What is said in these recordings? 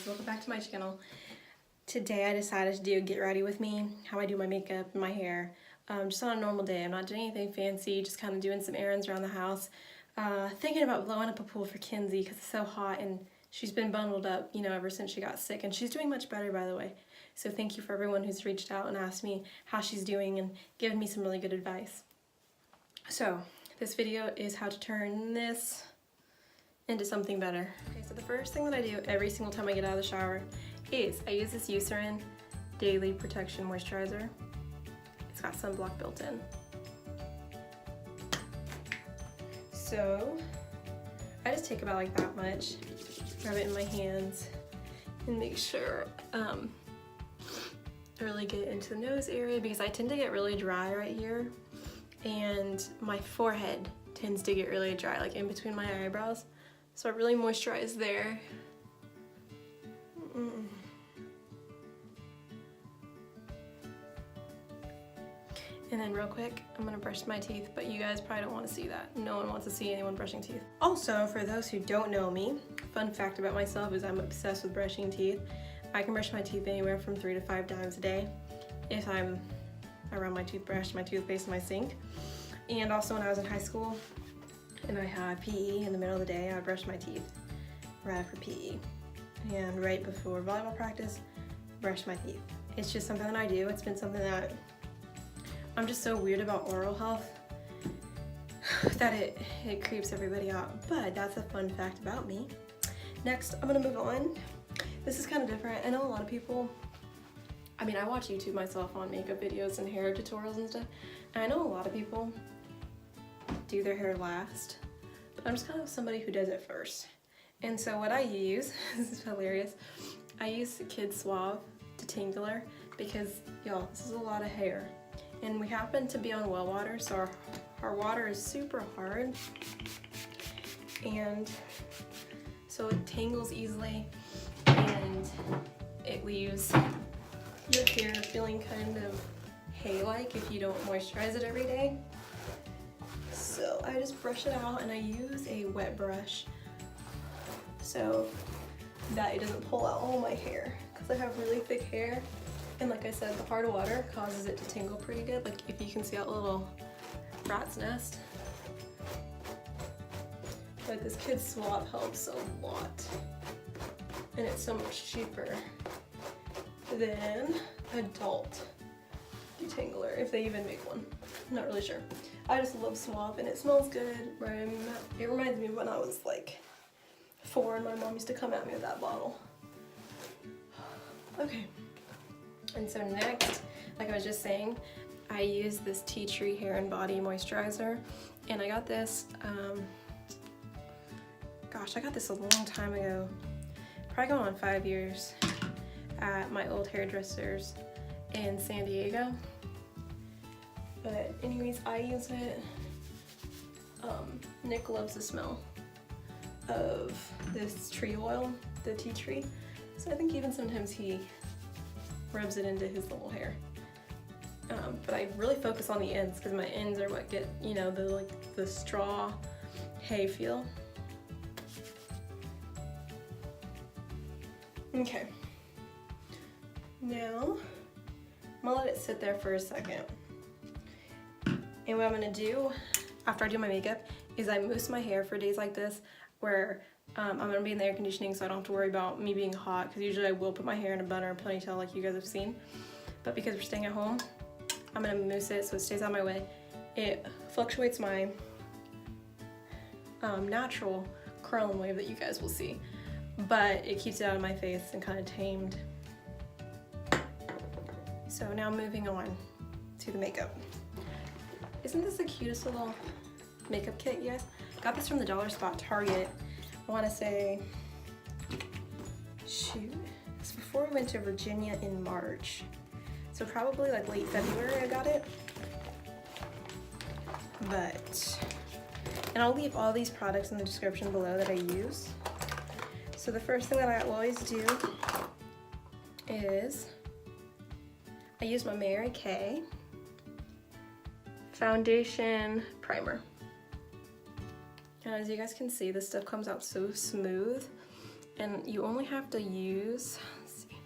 guys, welcome back to my channel. Today I decided to do a get ready with me, how I do my makeup and my hair. Just on a normal day. I'm not doing anything fancy, just kind of doing some errands around the house. Thinking about blowing up a pool for Kinsey because it's so hot and she's been bundled up, you know, ever since she got sick, and she's doing much better, by the way. So thank you for everyone who's reached out and asked me how she's doing and given me some really good advice. So this video is how to turn this into something better. Okay, so the first thing that I do every single time I get out of the shower is I use this Eucerin Daily Protection Moisturizer. It's got sunblock built in. So I just take about like that much, rub it in my hands, and make sure I really get into the nose area because I tend to get really dry right here, and my forehead tends to get really dry, like in between my eyebrows. So I really moisturize there. And then real quick, I'm gonna brush my teeth, but you guys probably don't want to see that. No one wants to see anyone brushing teeth. Also, for those who don't know me, fun fact about myself is I'm obsessed with brushing teeth. I can brush my teeth anywhere from 3 to 5 times a day if I'm around my toothbrush, my toothpaste, and my sink. And also when I was in high school and I had PE in the middle of the day, I would brush my teeth right after PE. And right before volleyball practice, brush my teeth. It's just something that I do. It's been something that I'm just so weird about oral health that it creeps everybody out. But that's a fun fact about me. Next, I'm gonna move on. This is kind of different. I know a lot of people, I mean, I watch YouTube myself on makeup videos and hair tutorials and stuff, and I know a lot of people do their hair last, but I'm just kind of somebody who does it first. And so what I use, this is hilarious, I use the Kid Suave Detangler because, y'all, this is a lot of hair. And we happen to be on well water, so our water is super hard, and so it tangles easily, and it leaves your hair feeling kind of hay-like if you don't moisturize it every day. So I just brush it out, and I use a wet brush so that it doesn't pull out all my hair, because I have really thick hair. And like I said, the hard water causes it to tingle pretty good. Like if you can see that little rat's nest. But this Kid Suave helps a lot. And it's so much cheaper than adult detangler, if they even make one. I'm not really sure. I just love Suave, and it smells good. It reminds me of when I was like 4 and my mom used to come at me with that bottle. Okay. And so next, like I was just saying, I use this Tea Tree Hair and Body Moisturizer, and I got this, gosh, I got this a long time ago, probably going on 5 years, at my old hairdressers in San Diego. But anyways, I use it. Nick loves the smell of this tree oil, the tea tree, so I think even sometimes he rubs it into his little hair. But I really focus on the ends because my ends are what get, you know, the straw hay feel. Okay. Now I'm gonna let it sit there for a second. And what I'm gonna do after I do my makeup is I mousse my hair for days like this where I'm gonna be in the air conditioning, so I don't have to worry about me being hot, because usually I will put my hair in a bun or a ponytail like you guys have seen. But because we're staying at home, I'm gonna mousse it so it stays out of my way. It fluctuates my natural curling wave that you guys will see, but it keeps it out of my face and kind of tamed. So now moving on to the makeup. Isn't this the cutest little makeup kit, you guys? Got this from the dollar spot, Target. I want to say, shoot, it's before we went to Virginia in March. So probably like late February I got it. And I'll leave all these products in the description below that I use. So the first thing that I always do is I use my Mary Kay foundation primer. And as you guys can see, this stuff comes out so smooth And you only have to use, let's see,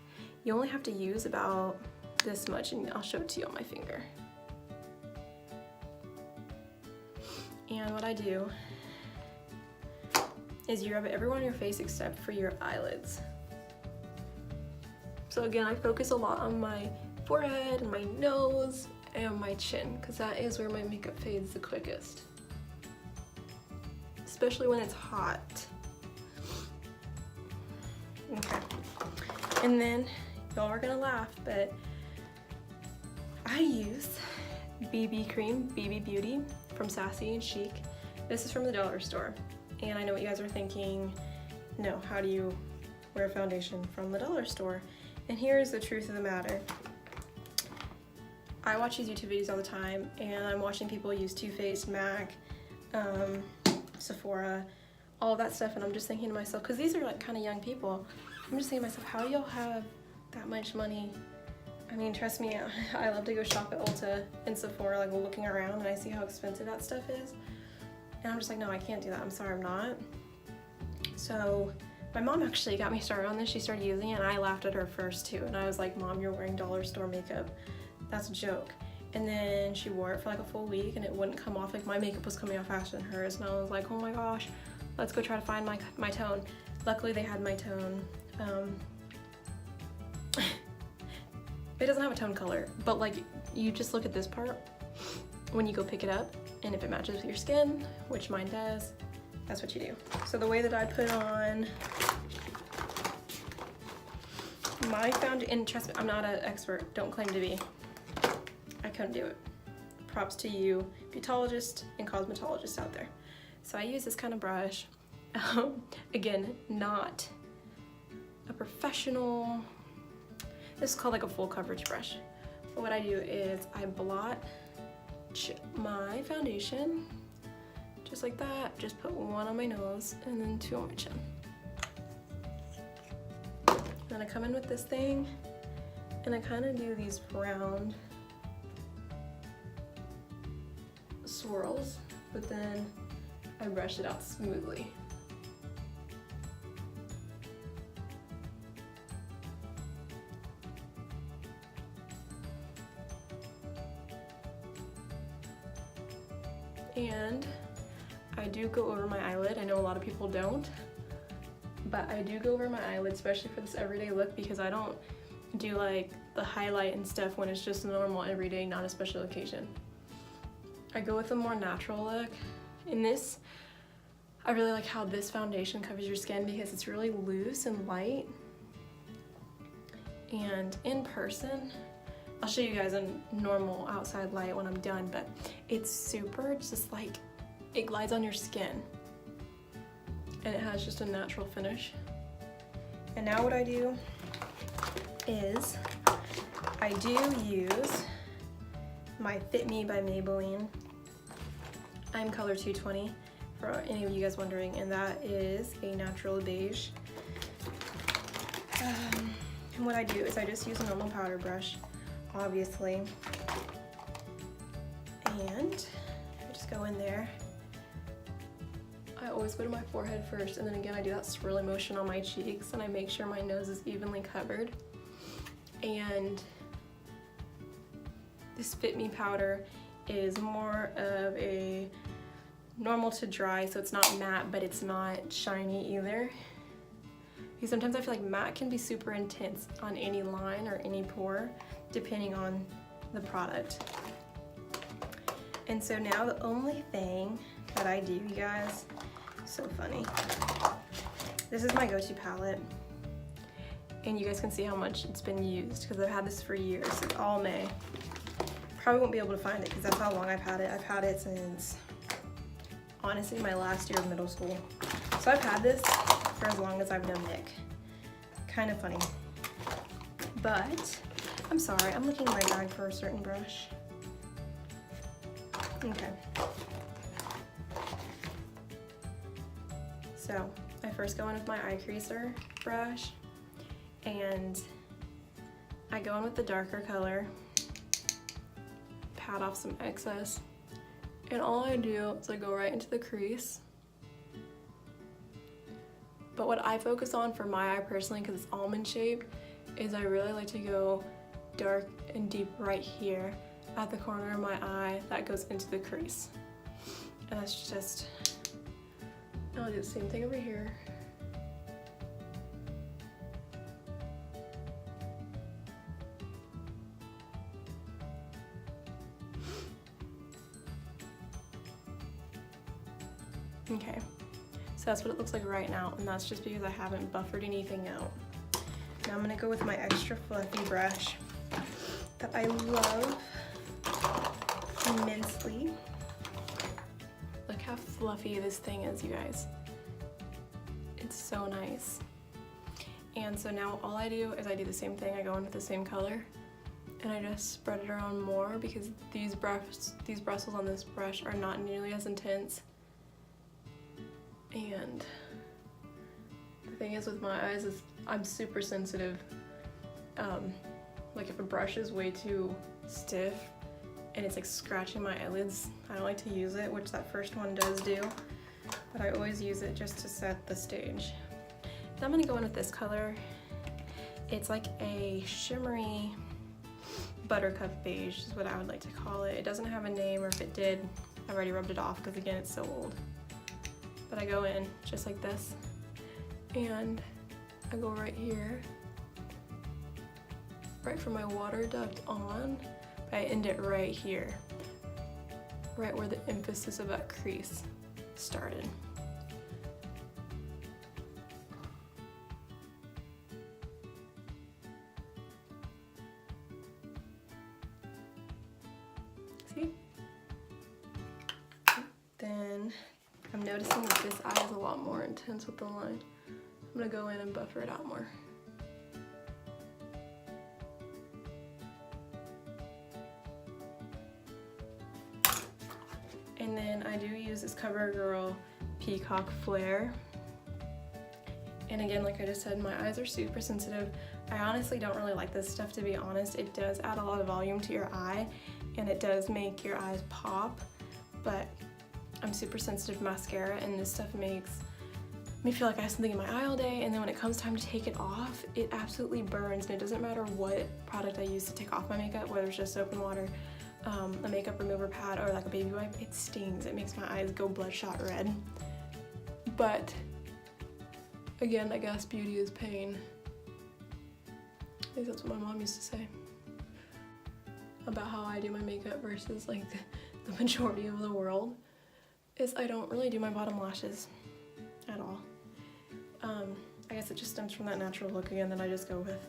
you only have to use about this much, and I'll show it to you on my finger. And what I do is you rub it everywhere on your face except for your eyelids. So again, I focus a lot on my forehead and my nose and my chin, because that is where my makeup fades the quickest, especially when it's hot. Okay, and then y'all are gonna laugh, but I use BB cream, BB Beauty from Sassy and Chic. This is from the dollar store, and I know what you guys are thinking, no, how do you wear a foundation from the dollar store? And here's the truth of the matter. I watch these YouTube videos all the time, and I'm watching people use Too Faced, MAC, Sephora, all of that stuff, and I'm just thinking to myself, because these are like kind of young people, I'm just thinking to myself, how do y'all have that much money? I mean, trust me, I love to go shop at Ulta and Sephora, like looking around, and I see how expensive that stuff is, and I'm just like, no, I can't do that. I'm sorry, I'm not. So my mom actually got me started on this. She started using it, and I laughed at her first too, and I was like, Mom, you're wearing dollar store makeup. That's a joke. And then she wore it for like a full week, and it wouldn't come off. Like, my makeup was coming off faster than hers, and I was like, oh my gosh, let's go try to find my tone. Luckily they had my tone. It doesn't have a tone color, but like, you just look at this part when you go pick it up, and if it matches with your skin, which mine does, that's what you do. So the way that I put on my foundation, and trust me, I'm not an expert, don't claim to be. I couldn't do it. Props to you beautologists and cosmetologists out there. So I use this kind of brush. Again, not a professional, this is called like a full coverage brush. But what I do is I blot my foundation, just like that. Just put one on my nose and then two on my chin. Then I come in with this thing, and I kind of do these round swirls, but then I brush it out smoothly. And I do go over my eyelid. I know a lot of people don't, but I do go over my eyelid, especially for this everyday look, because I don't do like the highlight and stuff when it's just a normal everyday, not a special occasion. I go with a more natural look. In this, I really like how this foundation covers your skin because it's really loose and light. And in person, I'll show you guys a normal outside light when I'm done, but it's super just like, it glides on your skin. And it has just a natural finish. And now what I do is I do use my Fit Me by Maybelline. I'm color 220 for any of you guys wondering, and that is a natural beige. And what I do is I just use a normal powder brush, obviously, and I just go in there. I always go to my forehead first, and then again I do that swirly motion on my cheeks, and I make sure my nose is evenly covered. And this Fit Me powder is more of a normal to dry, so it's not matte, but it's not shiny either. Because sometimes I feel like matte can be super intense on any line or any pore, depending on the product. And so now the only thing that I do, you guys, so funny. This is my go-to palette, and you guys can see how much it's been used because I've had this for years. It's all May. Probably won't be able to find it because that's how long I've had it. I've had it since, honestly, my last year of middle school. So I've had this for as long as I've known Nick. Kind of funny. But, I'm sorry, I'm looking in my bag for a certain brush. Okay. So, I first go in with my eye creaser brush, and I go in with the darker color, pat off some excess, and all I do is I go right into the crease, But what I focus on for my eye personally, because it's almond shaped, is I really like to go dark and deep right here at the corner of my eye that goes into the crease. And that's just, I'll do the same thing over here. Okay, so that's what it looks like right now, and that's just because I haven't buffered anything out. Now I'm gonna go with my extra fluffy brush that I love immensely. Look how fluffy this thing is, you guys. It's so nice. And so now all I do is I do the same thing. I go in with the same color and I just spread it around more because these bristles on this brush are not nearly as intense. And the thing is with my eyes is I'm super sensitive. Like if a brush is way too stiff and it's like scratching my eyelids, I don't like to use it, which that first one does do, but I always use it just to set the stage. So I'm gonna go in with this color. It's like a shimmery buttercup beige is what I would like to call it. It doesn't have a name, or if it did, I've already rubbed it off because again, it's so old. But I go in just like this, and I go right here, right from my water duct on, but I end it right here, right where the emphasis of that crease started. See? Then I'm noticing that this eye is a lot more intense with the line. I'm gonna go in and buffer it out more. And then I do use this CoverGirl Peacock Flare. And again, like I just said, my eyes are super sensitive. I honestly don't really like this stuff, to be honest. It does add a lot of volume to your eye and it does make your eyes pop, but I'm super sensitive to mascara and this stuff makes me feel like I have something in my eye all day, and then when it comes time to take it off, it absolutely burns, and it doesn't matter what product I use to take off my makeup, whether it's just soap and water, a makeup remover pad, or like a baby wipe, it stings. It makes my eyes go bloodshot red. But again, I guess beauty is pain. I think that's what my mom used to say about how I do my makeup versus like the majority of the world, is I don't really do my bottom lashes at all. I guess it just stems from that natural look again that I just go with.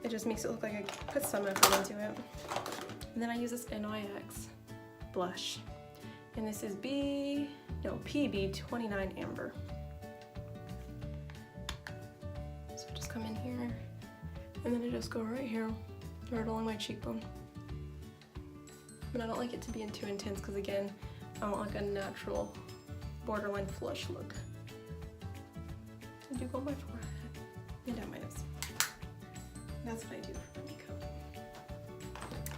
It just makes it look like I put some effort into it. And then I use this NYX blush. And this is PB29 Amber. So I just come in here, and then I just go right here, right along my cheekbone. But I don't like it to be too intense because again, I want like a natural borderline flush look. I do go on my forehead and down my nose. That's what I do for my makeup.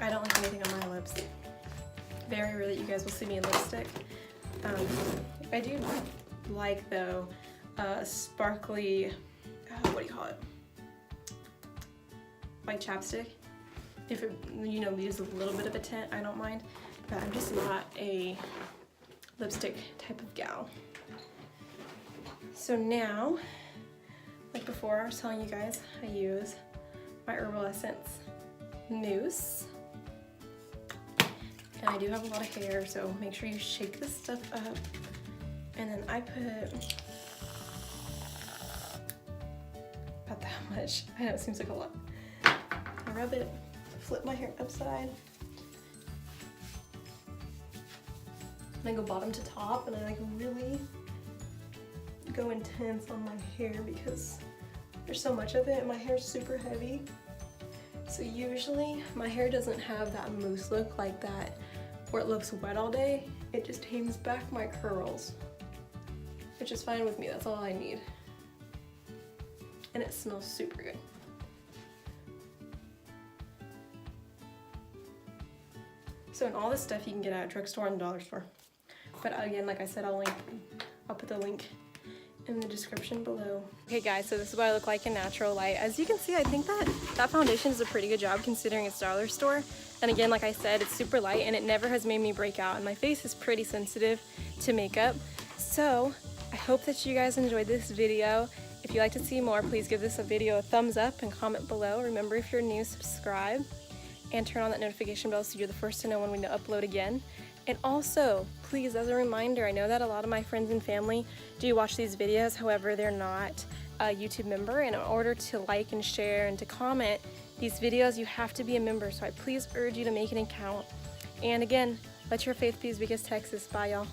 I don't like anything on my lips. Very rarely you guys will see me in lipstick. I do like though sparkly, what do you call it? Like chapstick. If it, you know, leaves a little bit of a tint, I don't mind. But I'm just not a lipstick type of gal. So now, like before, I was telling you guys, I use my Herbal Essence mousse. And I do have a lot of hair, so make sure you shake this stuff up. And then I put about that much. I know it seems like a lot. I rub it, flip my hair upside, and I go bottom to top, and I like really go intense on my hair because there's so much of it and my hair's super heavy. So usually my hair doesn't have that mousse look like that where it looks wet all day. It just tames back my curls, which is fine with me. That's all I need. And it smells super good. So, and all this stuff you can get at a drugstore and dollar store. But again, like I said, I'll put the link in the description below. Okay guys, so this is what I look like in natural light. As you can see, I think that foundation does a pretty good job considering it's dollar store. And again, like I said, it's super light and it never has made me break out, and my face is pretty sensitive to makeup. So I hope that you guys enjoyed this video. If you'd like to see more, please give this video a thumbs up and comment below. Remember, if you're new, subscribe and turn on that notification bell so you're the first to know when we upload again. And also, please, as a reminder, I know that a lot of my friends and family do watch these videos, however, they're not a YouTube member, and in order to like and share and to comment these videos, you have to be a member, so I please urge you to make an account. And again, let your faith be as big as Texas. Bye, y'all.